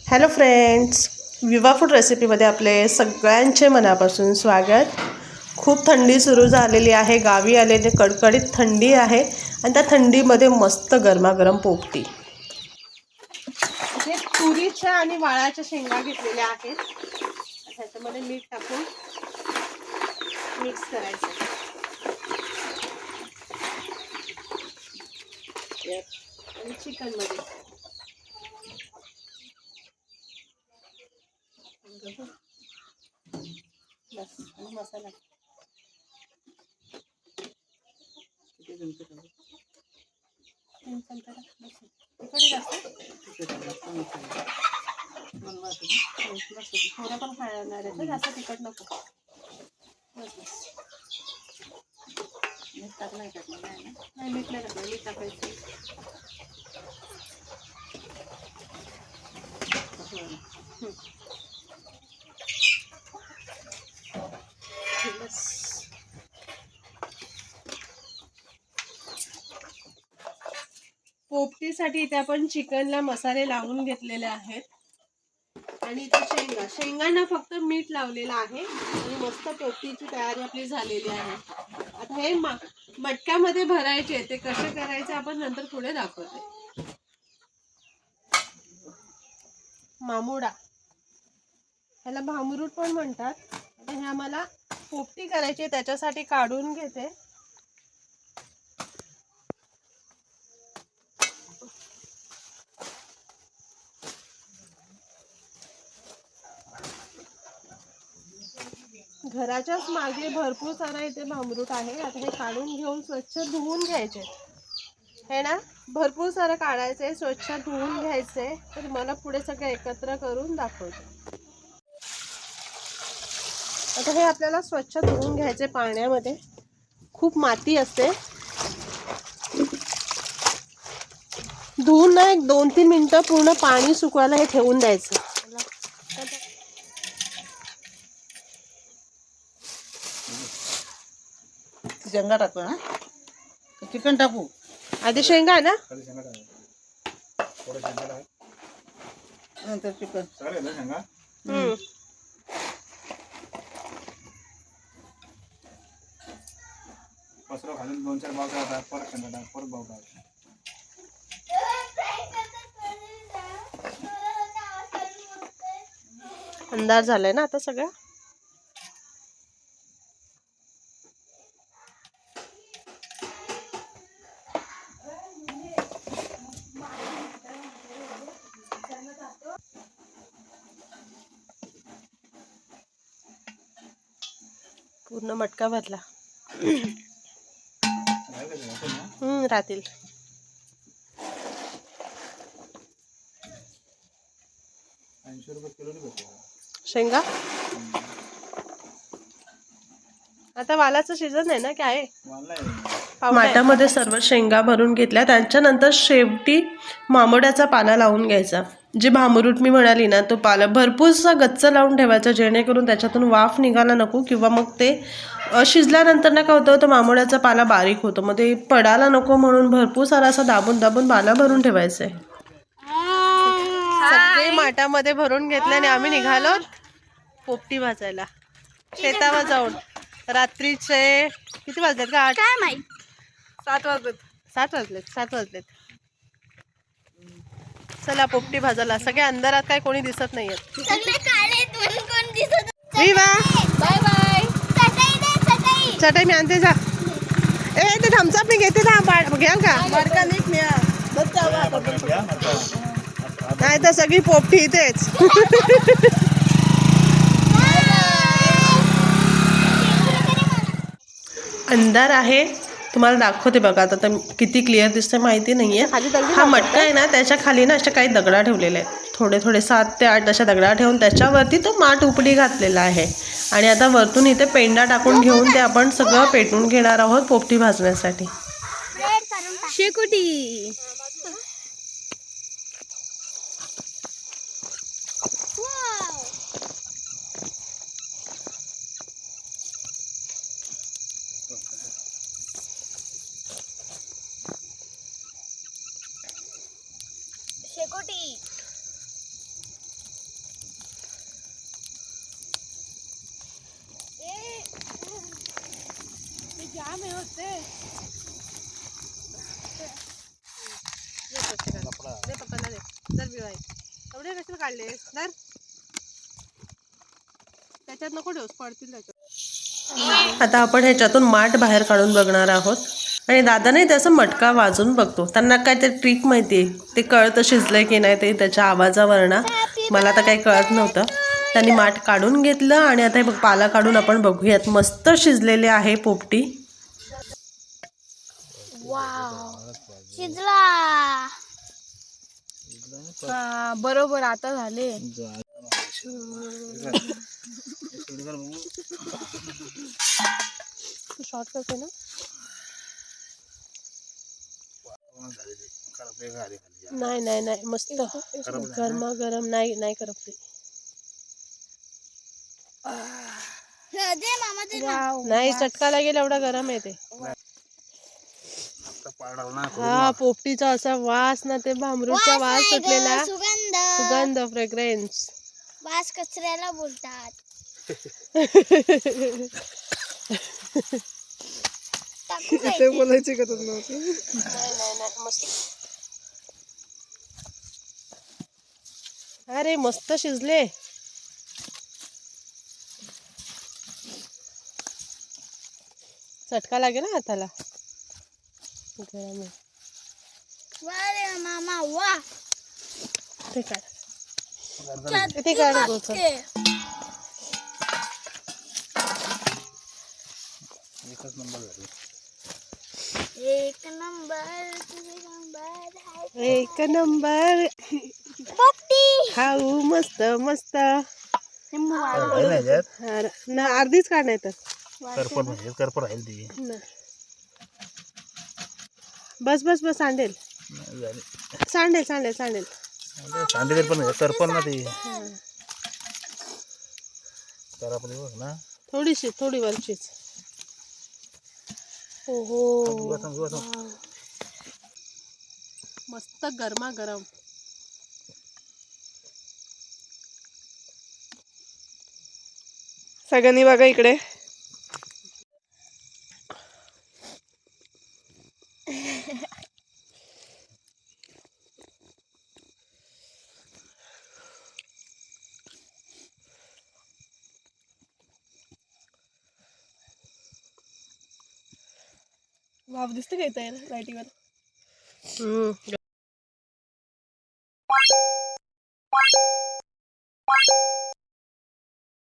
Hello friends, विवा food रेसिपीमध्ये आपले सगळ्यांचे मनापासून स्वागत. खूप थंडी सुरू झालेली आहे, गावी आलेली कडकडीत थंडी आहे आणि त्या थंडीमध्ये मस्त गरमागरम पोपटी. हे तुरीच्या आणि वाळाच्या शेंगा घेतलेल्या आहेत. त्याच्यामध्ये मीठ टाकून मिक्स करायचं आणि चिकनमध्ये बस आणि मसाला तीन चमचे तिकडे जास्त थोडं पण खाणार आहे तर जास्त तिखट नको. बस बस मीठ टाकलं नाही मीठ नाही टाकलं, मीठ टाकायचं. पोपटीसाठी इथे आपण चिकनला मसाले लावून घेतलेले आहेत आणि इथे शेंगांना फक्त मीठ लावलेलं आहे आणि मस्त पोपटीची तयारी आपली झालेली आहे. आता हे मटक्यामध्ये भरायचे, ते कसे करायचे आपण नंतर पुढे दाखवते. मामुडा ह्याला भामरूट पण म्हणतात. आता हे आम्हाला पोपटी करायची, त्याच्यासाठी काढून घेते. घराच्याच मागे भरपूर सारा इथे भामरूट आहे. आता हे काढून घेऊन स्वच्छ धुवून घ्यायचे हे ना, भरपूर सारं काढायचंय, स्वच्छ धुवून घ्यायचंय. तर मला पुढे सगळं एकत्र करून दाखवते. आता हे आपल्याला स्वच्छ धुवून घ्यायचे पाण्यामध्ये, खूप माती असते. धुवून ना 1-2-3 मिनिटं पूर्ण पाणी सुकवायला हे ठेवून द्यायचं. शेंगा टाकू ना, चिकन टाकू आधी शेंगा आहे ना, नंतर चिकन. घालून 2-4 बाव टाक, परत शेंगा टाक, परत बाव टाक. अंदाज झालाय ना आता सगळं. पूर्ण मटका भरला. राहतील. शेंगा आता वालाचं सीझन आहे ना, काय माठामध्ये सर्व शेंगा भरून घेतल्या. त्याच्यानंतर शेवटी मामोड्याचा पाला लावून घ्यायचा. जे भामरूट मी म्हणाली ना, तो पाला भरपूरसा गच्च लावून ठेवायचा, जेणेकरून त्याच्यातून वाफ निघायला नको, किंवा मग ते शिजल्यानंतर ना काय होतं, तो मामोड्याचा पाला बारीक होतो, मग ते पडायला नको म्हणून भरपूर सारा असा दाबून दाबून पाला भरून ठेवायचा आहे. सगळे माठामध्ये भरून घेतल्याने आम्ही निघालो पोपटी भाजायला शेतावर जाऊन. रात्रीचे किती वाजलेत का? 7 वाजलेत. चला पोपटी भाजायला. सगळे अंधारात, काय कोणी दिसत नाहीयेत. चटई मी आणते, जा. ते थम्सअप मी घेते ना, घ्याल का? नाही तर सगळी पोपटी इथेच. अंधार आहे, तुम्हाला दाखवते बघा आता. तर किती क्लिअर दिसतंय माहिती नाहीये. हा मटका आहे ना, त्याच्या खाली ना अशा काही दगडा ठेवलेल्या आहेत, थोडे 7 ते 8 अशा दगडा ठेवून त्याच्यावरती तो माठ उपडी घातलेला आहे. आणि आता वरतून इथे पेंडा टाकून घेऊन ते आपण सगळं पेटून घेणार आहोत पोपटी भाजण्यासाठी. शेकोटी शेकोटी जाम हे होते. दे पप्पाला दे. दर बिवाई एवढे कशाला काढले दर. त्याच्यात नको ठेवस पडतील त्याच्यात. आता आपण ह्याच्यातून माठ बाहेर काढून बघणार आहोत आणि दादा नाही त्याचा मटका वाजून बघतो. त्यांना काय ते ट्रिक माहिती आहे, ते कळतं शिजलंय की नाही ते त्याच्या आवाजावरनं. मला तर काही कळत नव्हतं. त्यांनी माठ काढून घेतलं आणि आता हे बघ पाला काढून आपण बघूयात. मस्त शिजलेले आहे पोपटी. शिजला. हा बरोबर आता झाले. शॉर्ट करते ना. नाही नाही नाही मस्त गरमा गरम. नाही नाही करपली. नाही चटका लागेल एवढा गरम आहे ते. हा पोपटीचा असा वास ना, ते भांबरूचा वास सुटलेला. सुगंध फ्रेग्रेन्स. वास कचऱ्याला बोलतात. ते बोलायची गरज नव्हती. नाही नाही नाही मस्त. अरे मस्त शिजले. चटका लागेल ना हाताला. गरम आहे. वा रे मामा वा. ते काढ. ते काढ गोचर. एकच नंबर झाली. एक नंबर एक नंबर. पोपटी खाऊ मस्त मस्त. ना अर्धीच काढ नाही तर. करपर राहील ती. बस बस बस सांडेल सांडेल सांडेल सांडेल. सांडे पण करपर ना ती. करपली बघ ना. थोडीशी थोडी वरचीच. ओहो मस्त गरमा गरम. सगळ्यांनी बघा इकडे. वाफ दिसते काय तयार लाईटीवर.